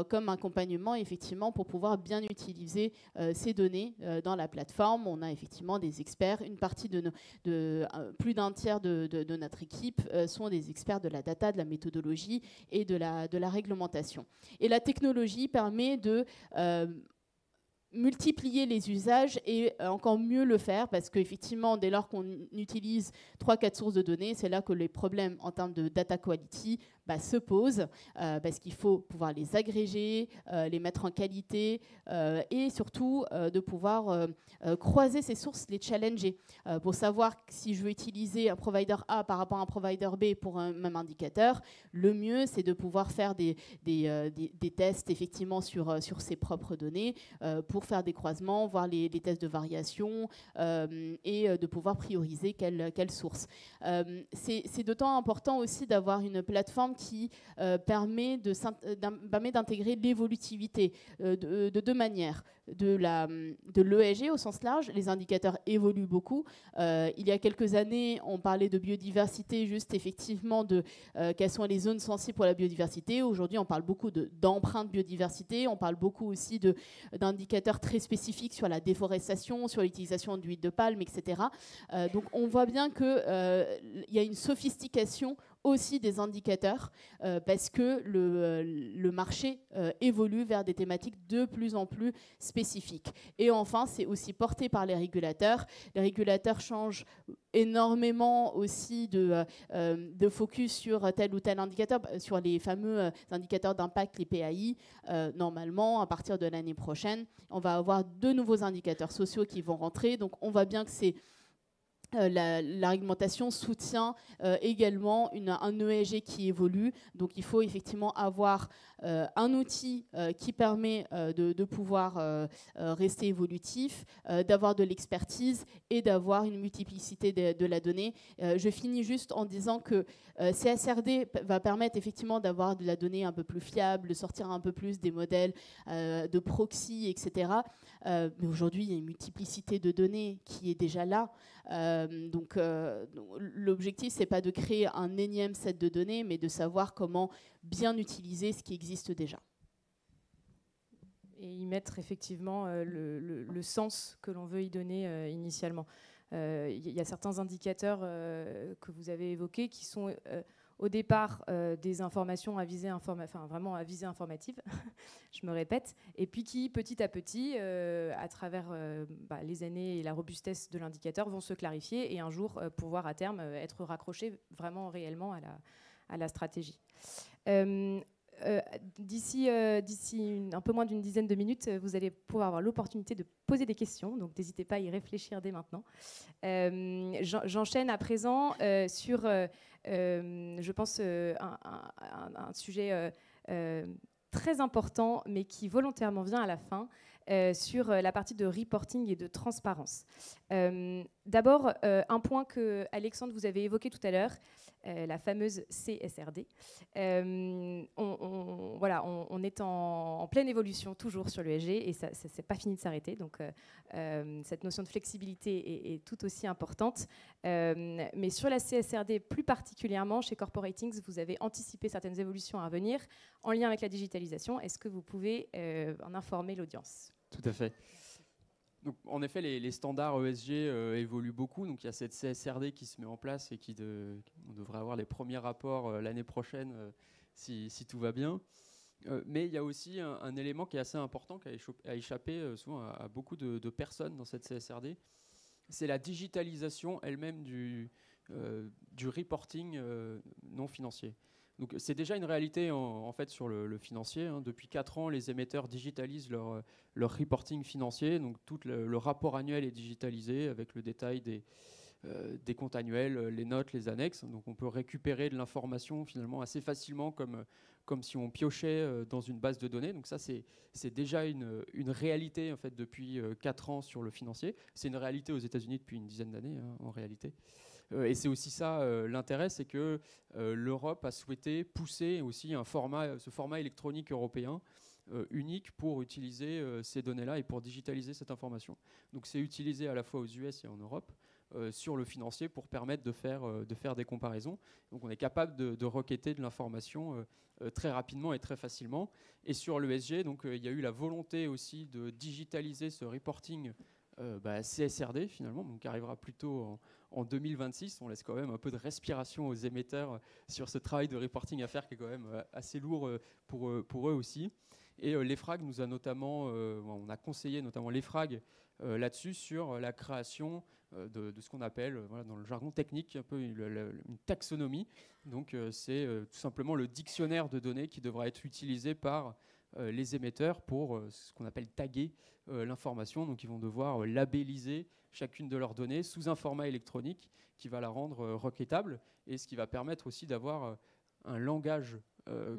Speaker 4: comme accompagnement effectivement pour pouvoir bien utiliser ces données dans la plateforme. On a effectivement des experts, une partie plus d'un tiers de notre équipe sont des experts de la data, de la méthodologie et de la réglementation. Et la technologie permet de multiplier les usages et encore mieux le faire parce qu'effectivement, dès lors qu'on utilise 3-4 sources de données, c'est là que les problèmes en termes de data quality se posent parce qu'il faut pouvoir les agréger, les mettre en qualité et surtout de pouvoir croiser ces sources, les challenger pour savoir si je veux utiliser un provider A par rapport à un provider B pour un même indicateur. Le mieux, c'est de pouvoir faire des tests effectivement sur ses propres données pour faire des croisements, voir les tests de variation et de pouvoir prioriser quelle source. C'est d'autant important aussi d'avoir une plateforme qui permet d'intégrer l'évolutivité de deux manières. De l'ESG au sens large, les indicateurs évoluent beaucoup. Il y a quelques années, on parlait de biodiversité, juste effectivement de quelles sont les zones sensibles pour la biodiversité. Aujourd'hui, on parle beaucoup d'empreintes biodiversité, on parle beaucoup aussi d'indicateurs très spécifiques sur la déforestation, sur l'utilisation d'huile de palme, etc. Donc on voit bien qu'il y a une sophistication aussi des indicateurs parce que le marché évolue vers des thématiques de plus en plus spécifiques. Et enfin, c'est aussi porté par les régulateurs. Les régulateurs changent énormément aussi de focus sur tel ou tel indicateur, sur les fameux indicateurs d'impact, les PAI. Normalement, à partir de l'année prochaine, on va avoir de nouveaux indicateurs sociaux qui vont rentrer. Donc, on voit bien que c'est la réglementation soutient également un ESG qui évolue. Donc il faut effectivement avoir un outil qui permet de pouvoir rester évolutif, d'avoir de l'expertise et d'avoir une multiplicité de la donnée. Je finis juste en disant que CSRD va permettre effectivement d'avoir de la donnée un peu plus fiable, de sortir un peu plus des modèles de proxy, etc. Mais aujourd'hui, il y a une multiplicité de données qui est déjà là. Donc l'objectif, c'est pas de créer un énième set de données, mais de savoir comment bien utiliser ce qui existe déjà.
Speaker 1: Et y mettre effectivement le sens que l'on veut y donner initialement. Il y a certains indicateurs que vous avez évoqués qui sont au départ des informations à visée vraiment à visée informative, je me répète, et puis qui petit à petit, à travers les années et la robustesse de l'indicateur, vont se clarifier et un jour pouvoir à terme être raccrochés vraiment réellement à la stratégie. D'ici un peu moins d'une dizaine de minutes, vous allez pouvoir avoir l'opportunité de poser des questions, donc n'hésitez pas à y réfléchir dès maintenant. J'enchaîne à présent sur, je pense, un sujet très important, mais qui volontairement vient à la fin, sur la partie de reporting et de transparence. D'abord, un point que Alexandre, vous avez évoqué tout à l'heure, la fameuse CSRD. On est en pleine évolution toujours sur l'ESG et ça c'est pas fini de s'arrêter. Donc cette notion de flexibilité est tout aussi importante. Mais sur la CSRD plus particulièrement, chez Corporatings, vous avez anticipé certaines évolutions à venir en lien avec la digitalisation. Est-ce que vous pouvez en informer l'audience ?
Speaker 5: Tout à fait. Donc, en effet, les standards ESG évoluent beaucoup. Donc, il y a cette CSRD qui se met en place et on devrait avoir les premiers rapports l'année prochaine si tout va bien. Mais il y a aussi un élément qui est assez important, qui a échappé souvent à beaucoup de personnes dans cette CSRD. C'est la digitalisation elle-même du reporting non financier. Donc c'est déjà une réalité en fait sur le financier. Depuis 4 ans, les émetteurs digitalisent leur reporting financier. Donc tout le rapport annuel est digitalisé avec le détail des comptes annuels, les notes, les annexes. Donc on peut récupérer de l'information finalement assez facilement comme si on piochait dans une base de données. Donc ça, c'est déjà une réalité en fait, depuis 4 ans sur le financier. C'est une réalité aux États-Unis depuis une dizaine d'années en réalité. Et c'est aussi ça l'intérêt, c'est que l'Europe a souhaité pousser aussi ce format électronique européen unique pour utiliser ces données-là et pour digitaliser cette information. Donc c'est utilisé à la fois aux US et en Europe sur le financier pour permettre de faire des comparaisons. Donc on est capable de requêter de l'information très rapidement et très facilement. Et sur l'ESG, donc il y a eu la volonté aussi de digitaliser ce reporting CSRD finalement, donc qui arrivera plutôt en 2026. On laisse quand même un peu de respiration aux émetteurs sur ce travail de reporting à faire qui est quand même assez lourd pour eux aussi. Et l'EFRAG nous a notamment, on a conseillé notamment l'EFRAG là-dessus sur la création de ce qu'on appelle dans le jargon technique un peu une taxonomie. Donc c'est tout simplement le dictionnaire de données qui devra être utilisé par les émetteurs pour ce qu'on appelle taguer l'information. Donc ils vont devoir labelliser chacune de leurs données sous un format électronique qui va la rendre requêtable et ce qui va permettre aussi d'avoir un langage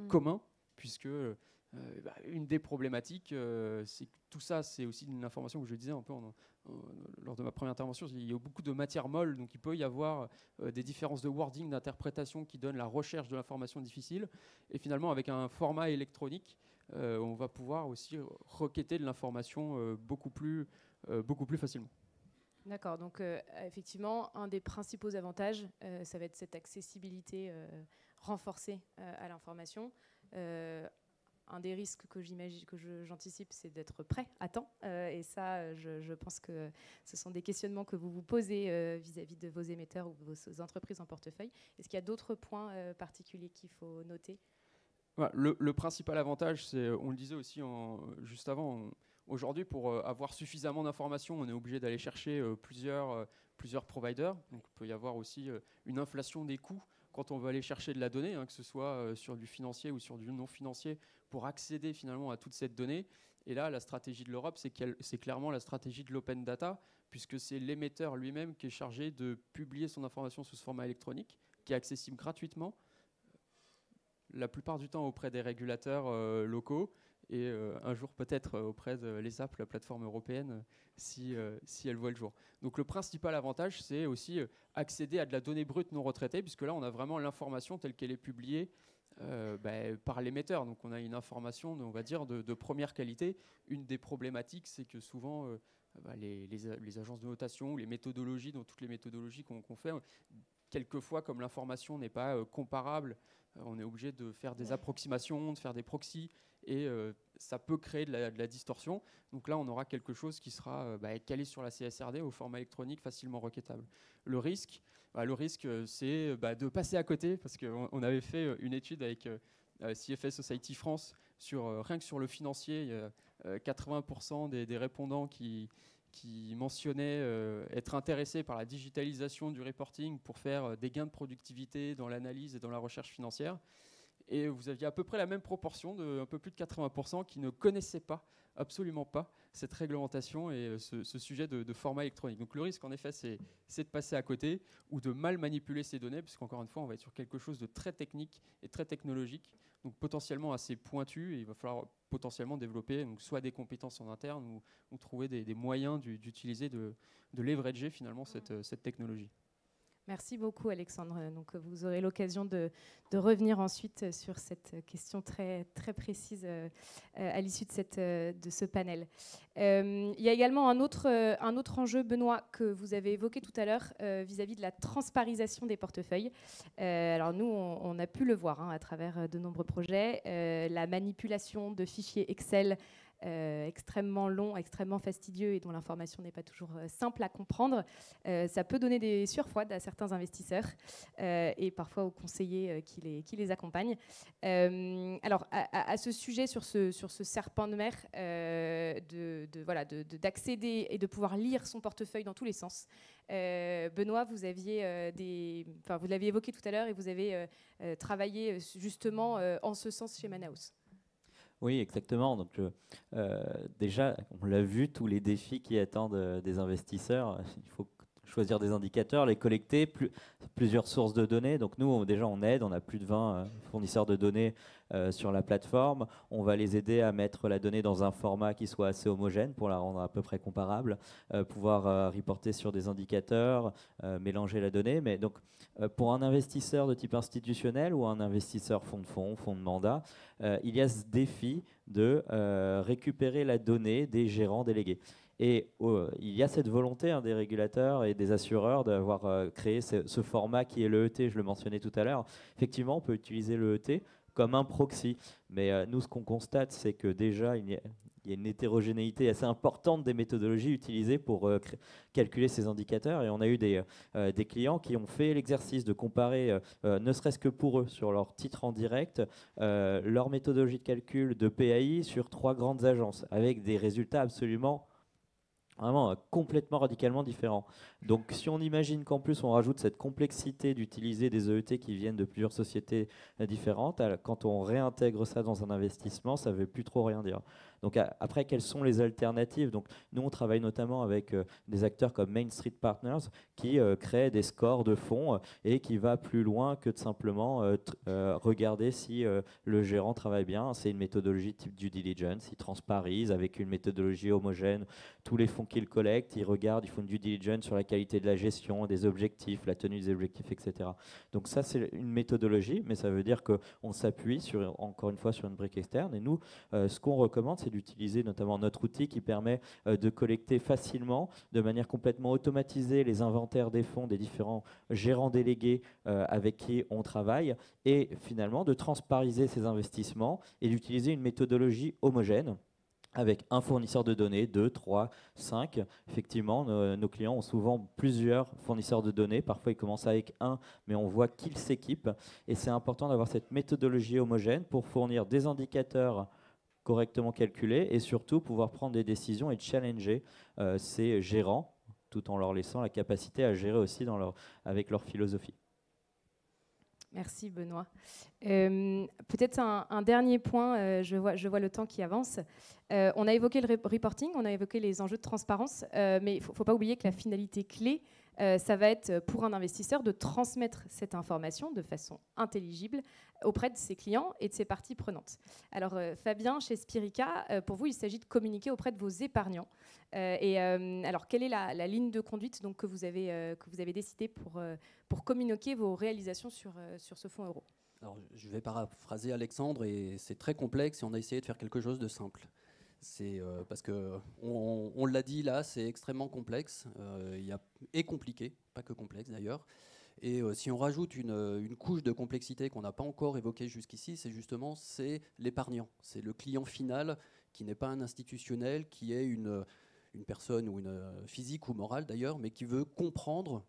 Speaker 5: commun, puisque une des problématiques, c'est que tout ça, c'est aussi une information que je disais un peu lors de ma première intervention. Il y a beaucoup de matière molle, donc il peut y avoir des différences de wording, d'interprétation qui donnent la recherche de l'information difficile. Et finalement, avec un format électronique, on va pouvoir aussi requêter de l'information beaucoup plus facilement.
Speaker 1: D'accord, donc effectivement, un des principaux avantages, ça va être cette accessibilité renforcée à l'information. Un des risques que j'anticipe, c'est d'être prêt à temps. Et ça, je pense que ce sont des questionnements que vous vous posez vis-à-vis de vos émetteurs ou de vos entreprises en portefeuille. Est-ce qu'il y a d'autres points particuliers qu'il faut noter ?
Speaker 5: Voilà, le principal avantage, c'est, on le disait aussi juste avant, aujourd'hui, pour avoir suffisamment d'informations, on est obligé d'aller chercher plusieurs providers. Donc, il peut y avoir aussi une inflation des coûts quand on veut aller chercher de la donnée, que ce soit sur du financier ou sur du non financier, pour accéder finalement à toute cette donnée. Et là, la stratégie de l'Europe, c'est clairement la stratégie de l'open data, puisque c'est l'émetteur lui-même qui est chargé de publier son information sous ce format électronique, qui est accessible gratuitement, la plupart du temps auprès des régulateurs locaux, et un jour peut-être auprès de l'ESAP, la plateforme européenne, si elle voit le jour. Donc le principal avantage, c'est aussi accéder à de la donnée brute non retraitée, puisque là, on a vraiment l'information telle qu'elle est publiée par l'émetteur. Donc on a une information, on va dire, de première qualité. Une des problématiques, c'est que souvent, les agences de notation, les méthodologies, dans toutes les méthodologies qu'on fait, quelquefois, comme l'information n'est pas comparable, on est obligé de faire des approximations, de faire des proxys, et ça peut créer de la distorsion. Donc là, on aura quelque chose qui sera calé sur la CSRD au format électronique, facilement requêtable. Le risque, c'est de passer à côté, parce qu'on avait fait une étude avec CFA Society France, rien que sur le financier, il y a 80% des répondants qui mentionnaient être intéressés par la digitalisation du reporting pour faire des gains de productivité dans l'analyse et dans la recherche financière. Et vous aviez à peu près la même proportion, un peu plus de 80%, qui ne connaissaient absolument pas cette réglementation et ce sujet de format électronique. Donc le risque, en effet, c'est de passer à côté ou de mal manipuler ces données, puisqu'encore une fois, on va être sur quelque chose de très technique et très technologique, donc potentiellement assez pointu, et il va falloir potentiellement développer donc, soit des compétences en interne ou trouver des moyens d'utiliser, de leverager finalement cette technologie.
Speaker 1: Merci beaucoup, Alexandre. Donc, vous aurez l'occasion de revenir ensuite sur cette question très, très précise à l'issue de ce panel. Il y a également un autre enjeu, Benoît, que vous avez évoqué tout à l'heure vis-à-vis de la transparisation des portefeuilles. Alors nous, on a pu le voir à travers de nombreux projets. La manipulation de fichiers Excel extrêmement long, extrêmement fastidieux et dont l'information n'est pas toujours simple à comprendre, ça peut donner des surfroides à certains investisseurs et parfois aux conseillers qui les accompagnent. Alors, à ce sujet, sur ce serpent de mer, d'accéder et de pouvoir lire son portefeuille dans tous les sens, Benoît, vous l'aviez évoqué tout à l'heure et vous avez travaillé justement en ce sens chez Manaus.
Speaker 3: Oui, exactement. Donc, déjà, on l'a vu, tous les défis qui attendent des investisseurs. Il faut choisir des indicateurs, les collecter, plusieurs sources de données. Donc nous, on aide, on a plus de 20 fournisseurs de données sur la plateforme. On va les aider à mettre la donnée dans un format qui soit assez homogène pour la rendre à peu près comparable, pouvoir reporter sur des indicateurs, mélanger la donnée. Mais donc, pour un investisseur de type institutionnel ou un investisseur fonds de mandat, il y a ce défi de récupérer la donnée des gérants délégués. Et il y a cette volonté des régulateurs et des assureurs d'avoir créé ce format qui est l'EET, je le mentionnais tout à l'heure. Effectivement, on peut utiliser l'EET comme un proxy. Mais nous, ce qu'on constate, c'est que déjà, il y a une hétérogénéité assez importante des méthodologies utilisées pour calculer ces indicateurs. Et on a eu des clients qui ont fait l'exercice de comparer, ne serait-ce que pour eux, sur leur titre en direct, leur méthodologie de calcul de PAI sur 3 grandes agences, avec des résultats absolument vraiment complètement radicalement différent. Donc si on imagine qu'en plus on rajoute cette complexité d'utiliser des EET qui viennent de plusieurs sociétés différentes, quand on réintègre ça dans un investissement, ça ne veut plus trop rien dire. Donc après, quelles sont les alternatives? Donc nous, on travaille notamment avec des acteurs comme Main Street Partners qui créent des scores de fonds et qui va plus loin que de simplement regarder si le gérant travaille bien. C'est une méthodologie type due diligence. Ils transparisent avec une méthodologie homogène tous les fonds qu'ils collectent. Ils regardent, ils font une due diligence sur la qualité de la gestion, des objectifs, la tenue des objectifs, etc. Donc ça, c'est une méthodologie, mais ça veut dire qu'on s'appuie encore une fois sur une brique externe. Et nous, ce qu'on recommande, c'est d'utiliser notamment notre outil qui permet de collecter facilement, de manière complètement automatisée, les inventaires des fonds des différents gérants délégués avec qui on travaille, et finalement de transpariser ces investissements et d'utiliser une méthodologie homogène avec un fournisseur de données, 2, 3, 5. Effectivement, nos clients ont souvent plusieurs fournisseurs de données. Parfois, ils commencent avec un, mais on voit qu'ils s'équipent. Et c'est important d'avoir cette méthodologie homogène pour fournir des indicateurs correctement calculés et surtout pouvoir prendre des décisions et challenger ces gérants tout en leur laissant la capacité à gérer aussi avec leur philosophie.
Speaker 1: Merci Benoît. Peut-être un dernier point, je vois le temps qui avance. On a évoqué le reporting, on a évoqué les enjeux de transparence, mais il ne faut pas oublier que la finalité clé, ça va être pour un investisseur de transmettre cette information de façon intelligible auprès de ses clients et de ses parties prenantes. Alors Fabien, chez Spirica, pour vous, il s'agit de communiquer auprès de vos épargnants. Alors, quelle est la ligne de conduite donc, que vous avez décidé pour communiquer vos réalisations sur ce fonds euro?
Speaker 2: Alors, je vais paraphraser Alexandre, et c'est très complexe et on a essayé de faire quelque chose de simple. C'est parce que on l'a dit là, c'est extrêmement complexe et compliqué, pas que complexe d'ailleurs. Et si on rajoute une couche de complexité qu'on n'a pas encore évoquée jusqu'ici, c'est l'épargnant, c'est le client final qui n'est pas un institutionnel, qui est une personne ou une physique ou morale d'ailleurs, mais qui veut comprendre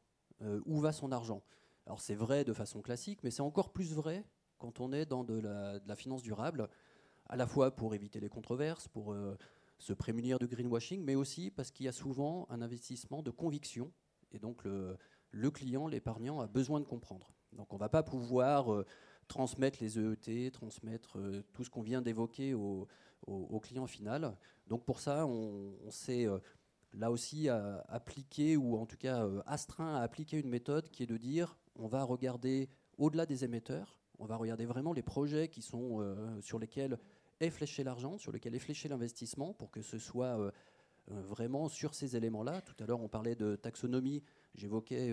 Speaker 2: où va son argent. Alors c'est vrai de façon classique, mais c'est encore plus vrai quand on est dans de la finance durable, à la fois pour éviter les controverses, pour se prémunir du greenwashing, mais aussi parce qu'il y a souvent un investissement de conviction, et donc le client, l'épargnant, a besoin de comprendre. Donc on ne va pas pouvoir transmettre les EET, transmettre tout ce qu'on vient d'évoquer au client final. Donc pour ça, on s'est là aussi appliqué, ou en tout cas astreint à appliquer une méthode qui est de dire on va regarder au-delà des émetteurs, on va regarder vraiment les projets qui sont sur lesquels est fléché l'argent, sur lesquels est fléché l'investissement, pour que ce soit vraiment sur ces éléments-là. Tout à l'heure, on parlait de taxonomie, j'évoquais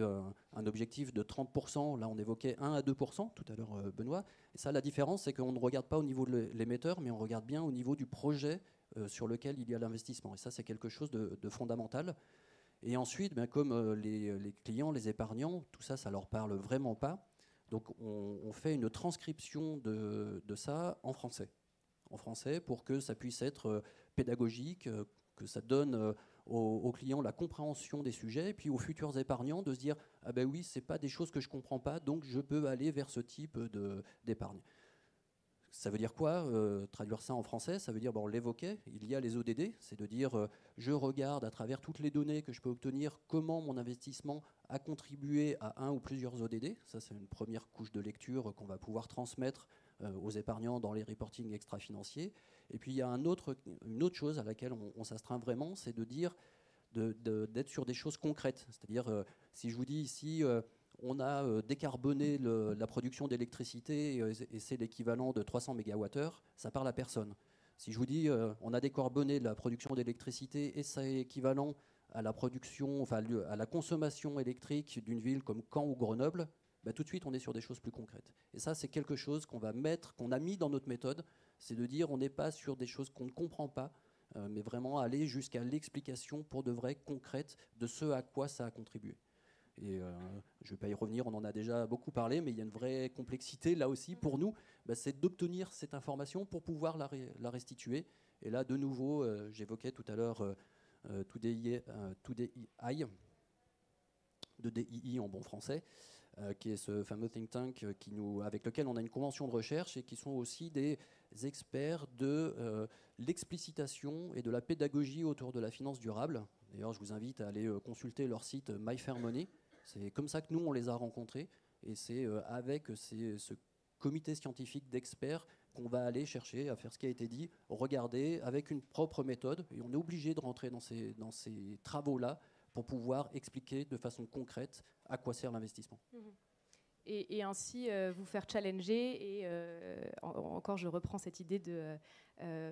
Speaker 2: un objectif de 30%, là on évoquait 1 à 2%, tout à l'heure Benoît. Et ça, la différence, c'est qu'on ne regarde pas au niveau de l'émetteur, mais on regarde bien au niveau du projet sur lequel il y a l'investissement. Et ça, c'est quelque chose de fondamental. Et ensuite, comme les clients, les épargnants, tout ça, ça leur parle vraiment pas. Donc on fait une transcription de ça en français. en français pour que ça puisse être pédagogique, que ça donne aux clients la compréhension des sujets, et puis aux futurs épargnants de se dire « Ah ben oui, ce n'est pas des choses que je ne comprends pas, donc je peux aller vers ce type d'épargne ». Ça veut dire quoi, traduire ça en français? Ça veut dire, on l'évoquait, il y a les ODD, c'est de dire je regarde à travers toutes les données que je peux obtenir comment mon investissement a contribué à un ou plusieurs ODD. Ça, c'est une première couche de lecture qu'on va pouvoir transmettre aux épargnants dans les reportings extra-financiers. Et puis il y a une autre chose à laquelle on s'astreint vraiment, c'est de dire d'être sur des choses concrètes. C'est-à-dire, si je vous dis ici, on a décarboné la production d'électricité et c'est l'équivalent de 300 MWh, ça parle à personne. Si je vous dis, on a décarboné la production d'électricité et c'est équivalent à la production, enfin à la consommation électrique d'une ville comme Caen ou Grenoble, tout de suite on est sur des choses plus concrètes. Et ça, c'est quelque chose qu'on a mis dans notre méthode, c'est de dire on n'est pas sur des choses qu'on ne comprend pas, mais vraiment aller jusqu'à l'explication pour de vrai concrète de ce à quoi ça a contribué. Et je ne vais pas y revenir, on en a déjà beaucoup parlé, mais il y a une vraie complexité là aussi pour nous, c'est d'obtenir cette information pour pouvoir la restituer. Et là, de nouveau, j'évoquais tout à l'heure Today de DII en bon français, qui est ce fameux think tank avec lequel on a une convention de recherche et qui sont aussi des experts de l'explicitation et de la pédagogie autour de la finance durable. D'ailleurs, je vous invite à aller consulter leur site MyFairMoney. C'est comme ça que nous, on les a rencontrés. Et c'est avec ce comité scientifique d'experts qu'on va aller chercher à faire ce qui a été dit, regarder avec une propre méthode. Et on est obligé de rentrer dans ces travaux-là pour pouvoir expliquer de façon concrète à quoi sert l'investissement.
Speaker 1: Et ainsi vous faire challenger. Et encore, je reprends cette idée de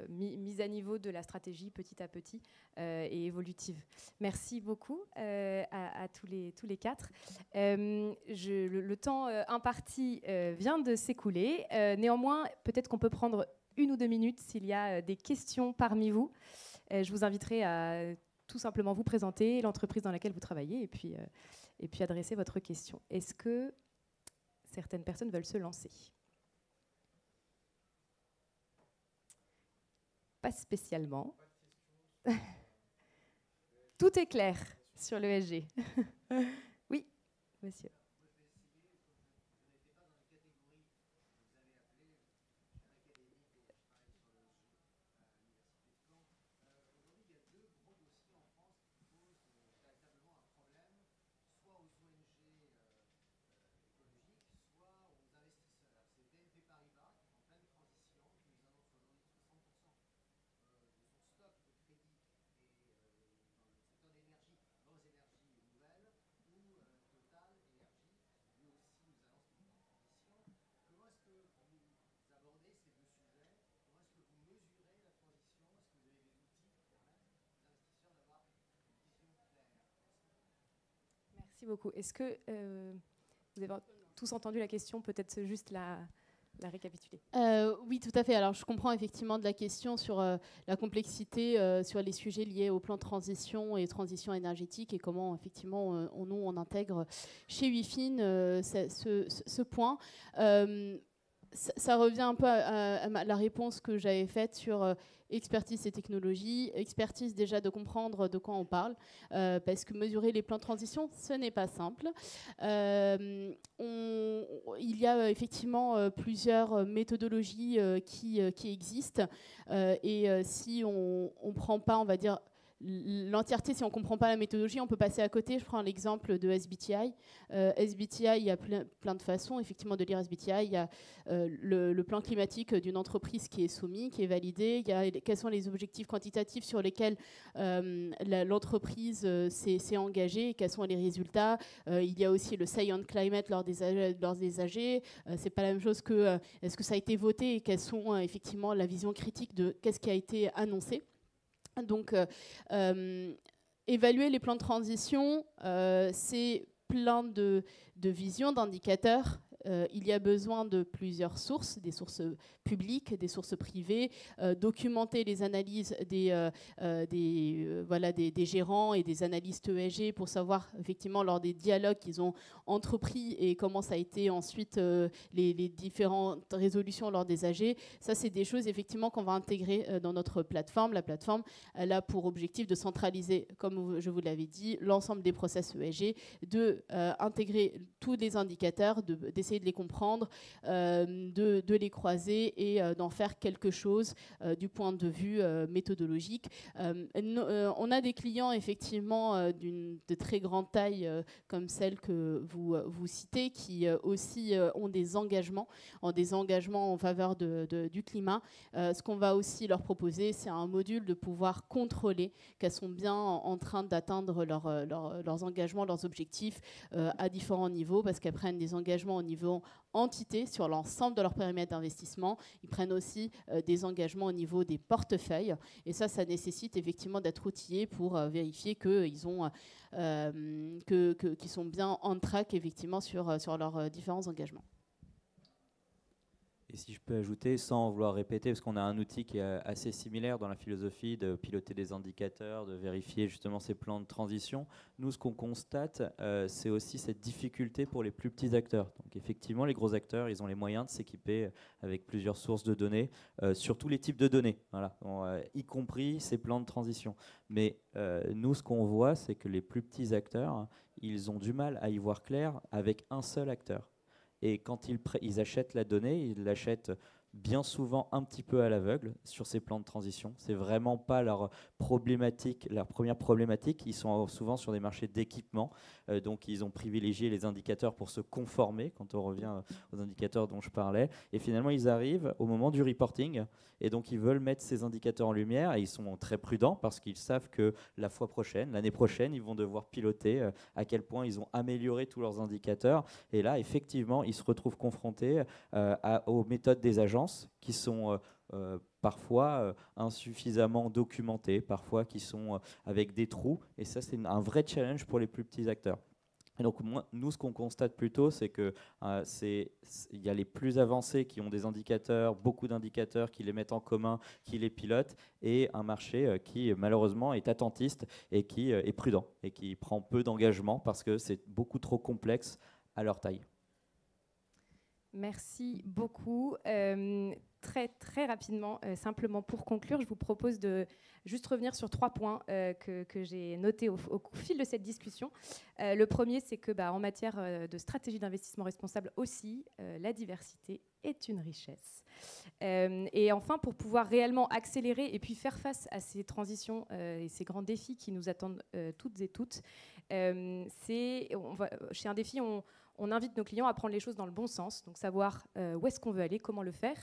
Speaker 1: mise à niveau de la stratégie petit à petit et évolutive. Merci beaucoup à tous les quatre. Le temps imparti vient de s'écouler. Néanmoins, peut-être qu'on peut prendre 1 ou 2 minutes s'il y a des questions parmi vous. Je vous inviterai à tout simplement vous présenter l'entreprise dans laquelle vous travaillez et puis adresser votre question. Est-ce que certaines personnes veulent se lancer? Pas spécialement. Tout est clair sur l'ESG. Oui, monsieur. Merci beaucoup. Est-ce que vous avez tous entendu la question? Peut-être juste la récapituler.
Speaker 4: Oui, tout à fait. Alors, je comprends effectivement de la question sur la complexité sur les sujets liés au plan de transition et transition énergétique et comment, effectivement, on intègre chez Wifin ce point. Ça revient un peu à la réponse que j'avais faite sur expertise et technologie, expertise déjà de comprendre de quoi on parle, parce que mesurer les plans de transition, ce n'est pas simple. Il y a effectivement plusieurs méthodologies qui existent, et si on ne prend pas, on va dire, l'entièreté, si on ne comprend pas la méthodologie, on peut passer à côté. Je prends l'exemple de SBTI. SBTI, il y a plein de façons effectivement de lire SBTI. Il y a le plan climatique d'une entreprise qui est soumis, qui est validé. Il y a quels sont les objectifs quantitatifs sur lesquels l'entreprise s'est engagée et quels sont les résultats. Il y a aussi le Say on Climate lors des AG. C'est pas la même chose que est-ce que ça a été voté et quelles sont effectivement la vision critique de qu'est-ce qui a été annoncé. Donc, évaluer les plans de transition, c'est plein de visions, d'indicateurs, il y a besoin de plusieurs sources, des sources publiques, des sources privées, documenter les analyses des gérants et des analystes ESG pour savoir effectivement lors des dialogues qu'ils ont entrepris et comment ça a été ensuite les différentes résolutions lors des AG. Ça, c'est des choses effectivement qu'on va intégrer dans notre plateforme. La plateforme, elle a pour objectif de centraliser, comme je vous l'avais dit, l'ensemble des process ESG, de intégrer tous les indicateurs, d'essayer de les comprendre, de les croiser et d'en faire quelque chose du point de vue méthodologique. On a des clients effectivement de très grande taille comme celle que vous citez qui aussi ont des engagements en faveur du climat. Ce qu'on va aussi leur proposer, c'est un module de pouvoir contrôler qu'elles sont bien en train d'atteindre leurs engagements, leurs objectifs à différents niveaux, parce qu'elles prennent des engagements au niveau entité sur l'ensemble de leur périmètre d'investissement. Ils prennent aussi des engagements au niveau des portefeuilles. Et ça nécessite effectivement d'être outillés pour vérifier qu'ils sont bien on track effectivement sur leurs différents engagements.
Speaker 3: Et si je peux ajouter, sans vouloir répéter, parce qu'on a un outil qui est assez similaire dans la philosophie de piloter des indicateurs, de vérifier justement ces plans de transition, nous, ce qu'on constate, c'est aussi cette difficulté pour les plus petits acteurs. Donc effectivement, les gros acteurs, ils ont les moyens de s'équiper avec plusieurs sources de données, sur tous les types de données, voilà, y compris ces plans de transition. Mais nous, ce qu'on voit, c'est que les plus petits acteurs, ils ont du mal à y voir clair avec un seul acteur. Et quand ils achètent la donnée, ils l'achètent bien souvent un petit peu à l'aveugle sur ces plans de transition. C'est vraiment pas leur première problématique. Ils sont souvent sur des marchés d'équipement, donc ils ont privilégié les indicateurs pour se conformer, quand on revient aux indicateurs dont je parlais. Et finalement, ils arrivent au moment du reporting, et donc ils veulent mettre ces indicateurs en lumière, et ils sont très prudents parce qu'ils savent que la fois prochaine, l'année prochaine, ils vont devoir piloter à quel point ils ont amélioré tous leurs indicateurs. Et là, effectivement, ils se retrouvent confrontés aux méthodes des agences qui sont parfois insuffisamment documentées, parfois qui sont avec des trous. Et ça, c'est un vrai challenge pour les plus petits acteurs. Et donc, nous, ce qu'on constate plutôt, c'est qu'il y a les plus avancés qui ont des indicateurs, beaucoup d'indicateurs, qui les mettent en commun, qui les pilotent, et un marché qui, malheureusement, est attentiste et qui est prudent et qui prend peu d'engagement parce que c'est beaucoup trop complexe à leur taille.
Speaker 1: Merci beaucoup. Très, très rapidement, simplement pour conclure, je vous propose de juste revenir sur 3 points que j'ai notés au fil de cette discussion. Le premier, c'est que en matière de stratégie d'investissement responsable aussi, la diversité est une richesse. Et enfin, pour pouvoir réellement accélérer et puis faire face à ces transitions et ces grands défis qui nous attendent toutes et toutes, chez Un Défi, on invite nos clients à prendre les choses dans le bon sens, donc savoir où est-ce qu'on veut aller, comment le faire,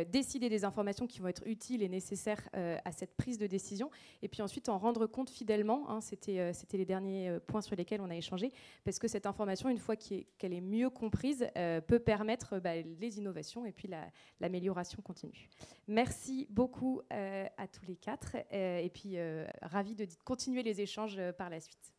Speaker 1: décider des informations qui vont être utiles et nécessaires à cette prise de décision, et puis ensuite en rendre compte fidèlement. C'était les derniers points sur lesquels on a échangé, parce que cette information, une fois qu'elle est mieux comprise, peut permettre les innovations et puis l'amélioration continue. Merci beaucoup à tous les 4, et puis ravi de continuer les échanges par la suite.